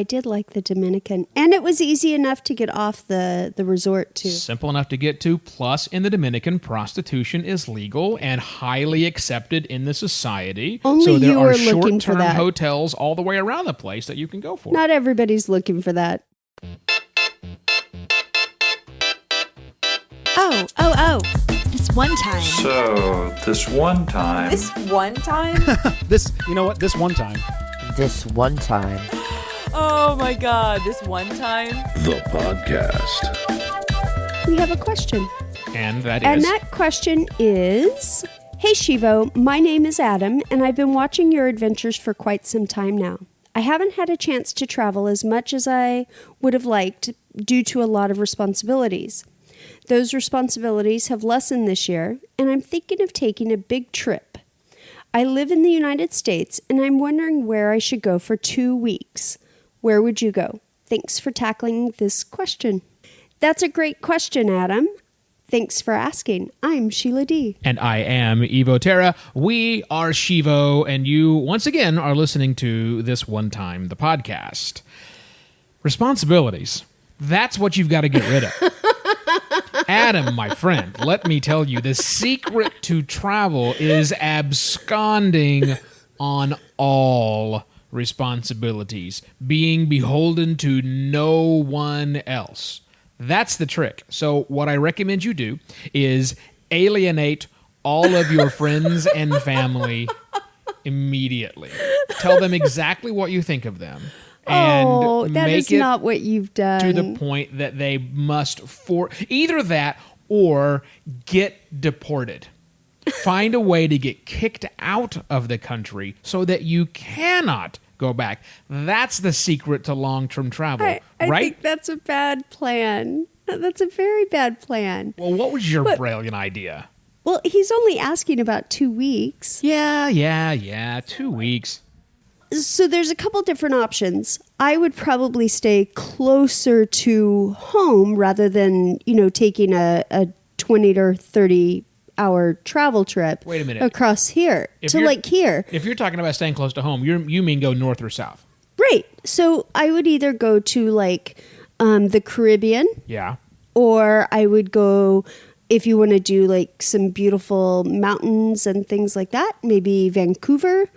I did like the Dominican. And it was easy enough to get off the resort, too. Simple enough to get to. Plus, in the Dominican, prostitution is legal and highly accepted in the society. Only so there you are are looking for short-term that. hotels all the way around the place that you can go for. Not everybody's looking for that. Oh. This one time. So, this one time... This one time? You know what? This one time. This one time. Oh my God, this one time? The podcast. We have a question. And that And is... that question is, hey Shivo, my name is Adam, and I've been watching your adventures for quite some time now. I haven't had a chance to travel as much as I would have liked due to a lot of responsibilities. Those responsibilities have lessened this year, and I'm thinking of taking a big trip. I live in the United States, and I'm wondering where I should go for 2 weeks. Where would you go? Thanks for tackling this question. That's a great question, Adam. Thanks for asking. I'm Sheila D. And I am Evo Terra. We are Shivo, and you, once again, are listening to This One Time, the podcast. Responsibilities. That's what you've got to get rid of. Adam, my friend, let me tell you, the secret to travel is absconding on all responsibilities, being beholden to no one else. That's the trick. So what I recommend you do is alienate all of your friends and family immediately. Tell them exactly what you think of them. And that make is it not what you've done. to the point that they must either that or get deported. Find a way to get kicked out of the country so that you cannot go back. That's the secret to long-term travel, I right? think that's a bad plan. That's a very bad plan. Well, what was your brilliant idea? Well, he's only asking about 2 weeks. Yeah. 2 weeks. So there's a couple different options. I would probably stay closer to home rather than, taking a 20 or 30 hour travel trip. Wait a minute. Across here here. If you're talking about staying close to home, you mean go north or south? Right. So I would either go to the Caribbean. Yeah. Or I would go, if you want to do some beautiful mountains and things like that, maybe Vancouver,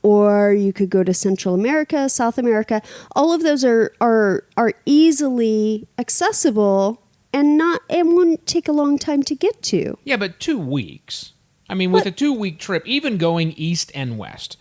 or you could go to Central America, South America. All of those are easily accessible and wouldn't take a long time to get to. Yeah, but 2 weeks. I mean, with a 2-week trip, even going east and west,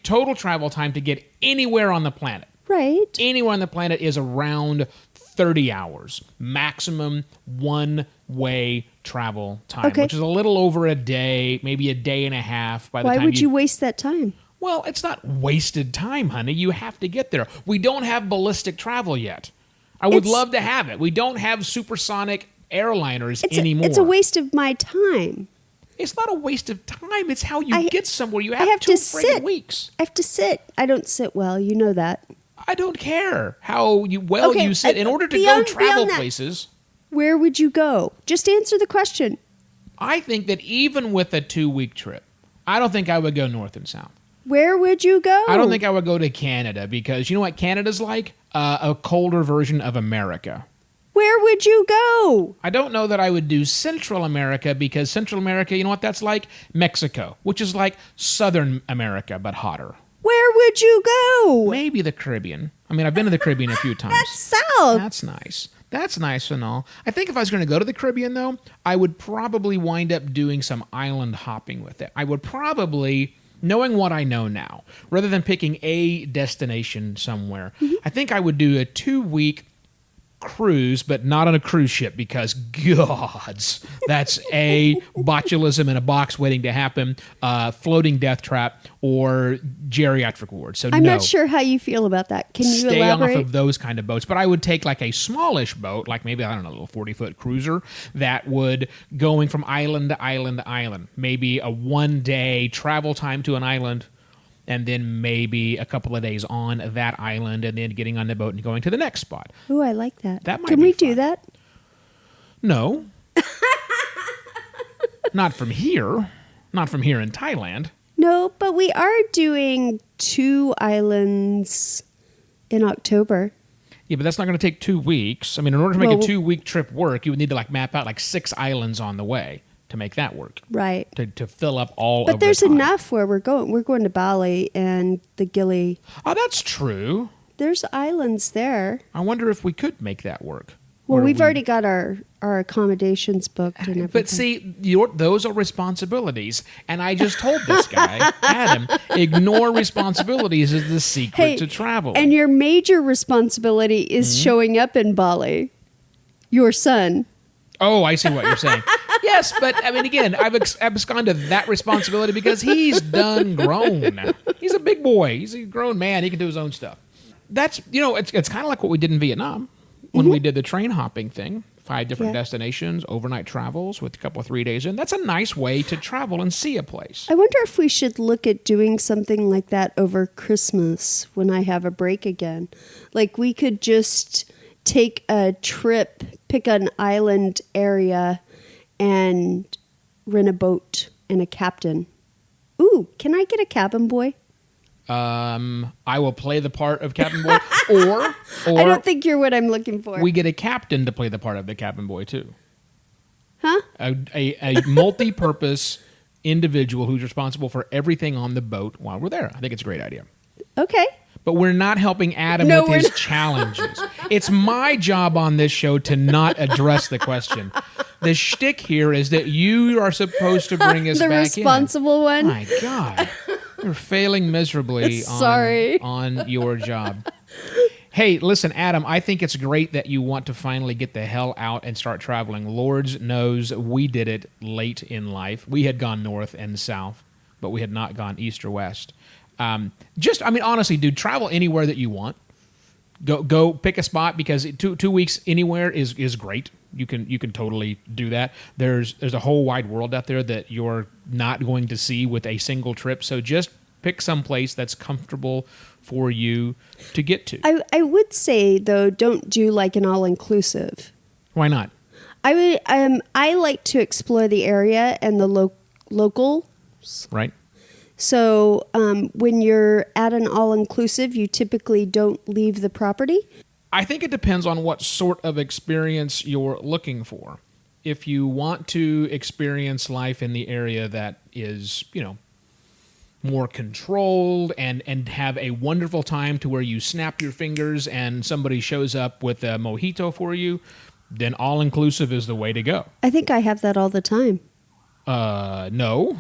total travel time to get anywhere on the planet. Right. Anywhere on the planet is around 30 hours, maximum one-way travel time, which is a little over a day, maybe a day and a half by the time Why would you waste that time? Well, it's not wasted time, honey. You have to get there. We don't have ballistic travel yet. I would love to have it. We don't have supersonic airliners anymore. It's a waste of my time. It's not a waste of time. It's how you get somewhere. You have, I have 2 to friggin' sit. weeks. I have to sit. I don't sit well. You know that. I don't care how you sit. In order to go travel places. Where would you go? Just answer the question. I think that even with a 2-week trip, I don't think I would go north and south. Where would you go? I don't think I would go to Canada because you know what Canada's like? A colder version of America. Where would you go? I don't know that I would do Central America because Central America, you know what that's like? Mexico, which is like Southern America, but hotter. Where would you go? Maybe the Caribbean. I mean, I've been to the Caribbean a few times. That's south. That's nice. That's nice and all. I think if I was going to go to the Caribbean, though, I would probably wind up doing some island hopping with it. I would probably, knowing what I know now, rather than picking a destination somewhere, I think I would do a 2-week cruise, but not on a cruise ship because, gods, that's a botulism in a box waiting to happen, floating death trap, or geriatric ward. So I'm not sure how you feel about that. Can you stay elaborate? off of those kind of boats. But I would take like a smallish boat, like maybe, I don't know, a little 40-foot cruiser that would going from island to island to island. Maybe a 1-day travel time to an island, and then maybe a couple of days on that island, and then getting on the boat and going to the next spot. Ooh, I like that. That might Can be we fun. do that? No. Not from here. Not from here in Thailand. No, but we are doing 2 islands in October. Yeah, but that's not going to take 2 weeks. I mean, in order to make a Well, 2-week trip work, you would need to map out 6 islands on the way to make that work. Right. To fill up all of But there's the time. enough where we're going. We're going to Bali and the Gili. Oh, that's true. There's islands there. I wonder if we could make that work. Well, Where we've we- already got our accommodations booked and everything. But see, those are responsibilities. And I just told this guy, Adam, ignore responsibilities is the secret to travel. And your major responsibility is showing up in Bali. Your son. Oh, I see what you're saying. Yes, but I mean, again, I've absconded that responsibility because he's done grown. He's a big boy. He's a grown man. He can do his own stuff. That's, it's kind of like what we did in Vietnam when we did the train hopping thing. 5 different destinations, overnight travels with a couple of 3 days in. That's a nice way to travel and see a place. I wonder if we should look at doing something like that over Christmas when I have a break again. Like we could just take a trip, pick an island area, and rent a boat and a captain. Ooh, can I get a cabin boy? I will play the part of cabin boy, or I don't think you're what I'm looking for. we get a captain to play the part of the cabin boy too. Huh? A multi-purpose individual who's responsible for everything on the boat while we're there. I think it's a great idea. Okay. But we're not helping Adam No, with we're his not. challenges. It's my job on this show to not address the question. The shtick here is that you are supposed to bring us The back responsible in. one. My God. You're failing miserably Sorry. on your job. Hey, listen, Adam, I think it's great that you want to finally get the hell out and start traveling. Lord knows we did it late in life. We had gone north and south, but we had not gone east or west. Honestly, dude, travel anywhere that you want. Go pick a spot because 2 weeks anywhere is great. You can totally do that. There's a whole wide world out there that you're not going to see with a single trip. So just pick some place that's comfortable for you to get to. I would say though, don't do like an all-inclusive. Why not? I like to explore the area and the local. Right? So when you're at an all-inclusive, you typically don't leave the property. I think it depends on what sort of experience you're looking for. If you want to experience life in the area that is, more controlled and have a wonderful time to where you snap your fingers and somebody shows up with a mojito for you, then all-inclusive is the way to go. I think I have that all the time. No.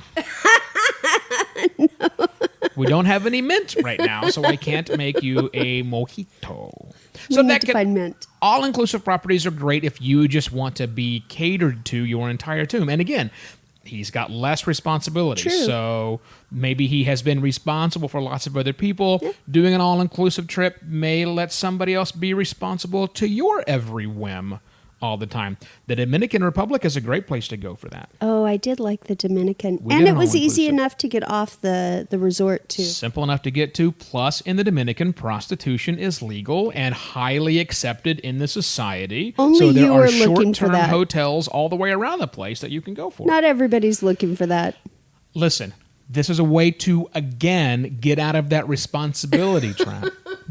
We don't have any mint right now, so I can't make you a mojito. We need to find mint. All-inclusive properties are great if you just want to be catered to your entire tomb. And again, he's got less responsibility. True. So maybe he has been responsible for lots of other people. Yeah. Doing an all-inclusive trip may let somebody else be responsible to your every whim all the time. The Dominican Republic is a great place to go for that. Oh, I did like the Dominican. We And did it was easy all-inclusive. enough to get off the resort too. Simple enough to get to. Plus, in the Dominican, prostitution is legal and highly accepted in the society. Only so there you are are looking for short-term that. hotels all the way around the place that you can go for. Not everybody's looking for that. Listen, this is a way to, again, get out of that responsibility trap.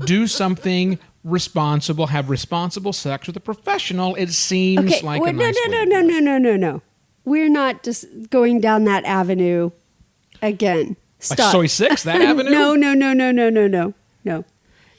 Do something responsible. Have responsible sex with a professional. It seems like a nice way to do it. No. We're not just going down that avenue again. Like Stop. Soy 6, that avenue? No.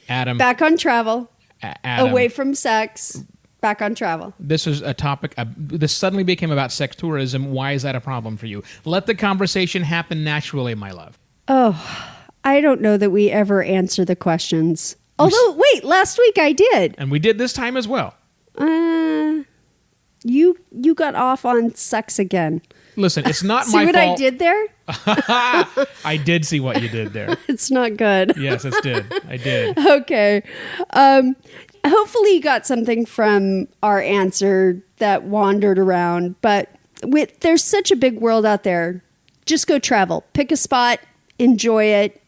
Adam. Back on travel. Adam. Away from sex. Back on travel. This is a topic. This suddenly became about sex tourism. Why is that a problem for you? Let the conversation happen naturally, my love. Oh, I don't know that we ever answer the questions. Although, wait, last week I did. And we did this time as well. You got off on sex again. Listen, it's not See my what fault. I did there? I did see what you did there. It's not good. Yes, it did. I did. Okay. Hopefully you got something from our answer that wandered around. But there's such a big world out there. Just go travel. Pick a spot. Enjoy it.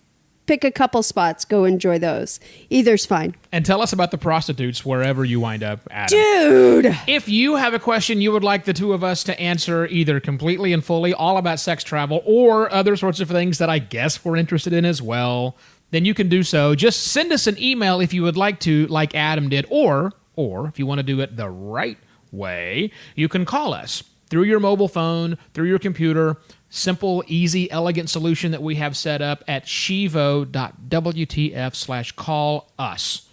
Pick a couple spots. Go enjoy those. Either's fine. And tell us about the prostitutes wherever you wind up, Adam. Dude! If you have a question you would like the two of us to answer either completely and fully, all about sex travel, or other sorts of things that I guess we're interested in as well, then you can do so. Just send us an email if you would like to, like Adam did, or if you want to do it the right way, you can call us through your mobile phone, through your computer. Simple, easy, elegant solution that we have set up at shivo.wtf/call us.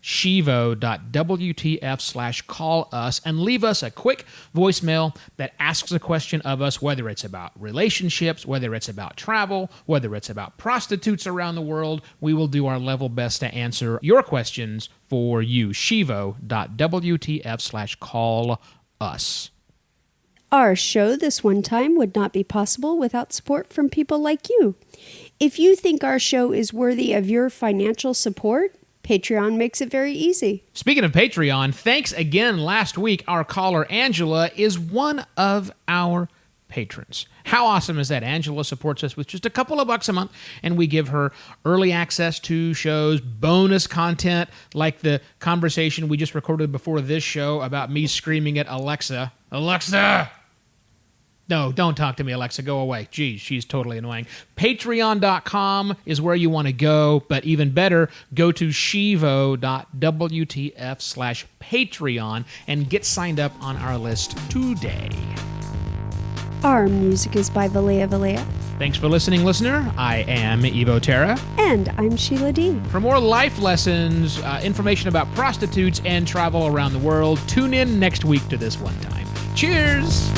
shivo.wtf/call us, and leave us a quick voicemail that asks a question of us, whether it's about relationships, whether it's about travel, whether it's about prostitutes around the world. We will do our level best to answer your questions for you. shivo.wtf/call us. Our show this one time would not be possible without support from people like you. If you think our show is worthy of your financial support, Patreon makes it very easy. Speaking of Patreon, thanks again. Last week, our caller, Angela, is one of our patrons. How awesome is that? Angela supports us with just a couple of bucks a month, and we give her early access to shows, bonus content, like the conversation we just recorded before this show about me screaming at Alexa, Alexa! No, don't talk to me, Alexa. Go away. Geez, she's totally annoying. Patreon.com is where you want to go, but even better, go to shivo.wtf/Patreon and get signed up on our list today. Our music is by Valea Valea. Thanks for listening, listener. I am Evo Terra. And I'm Sheila D. For more life lessons, information about prostitutes, and travel around the world, tune in next week to This One Time. Cheers!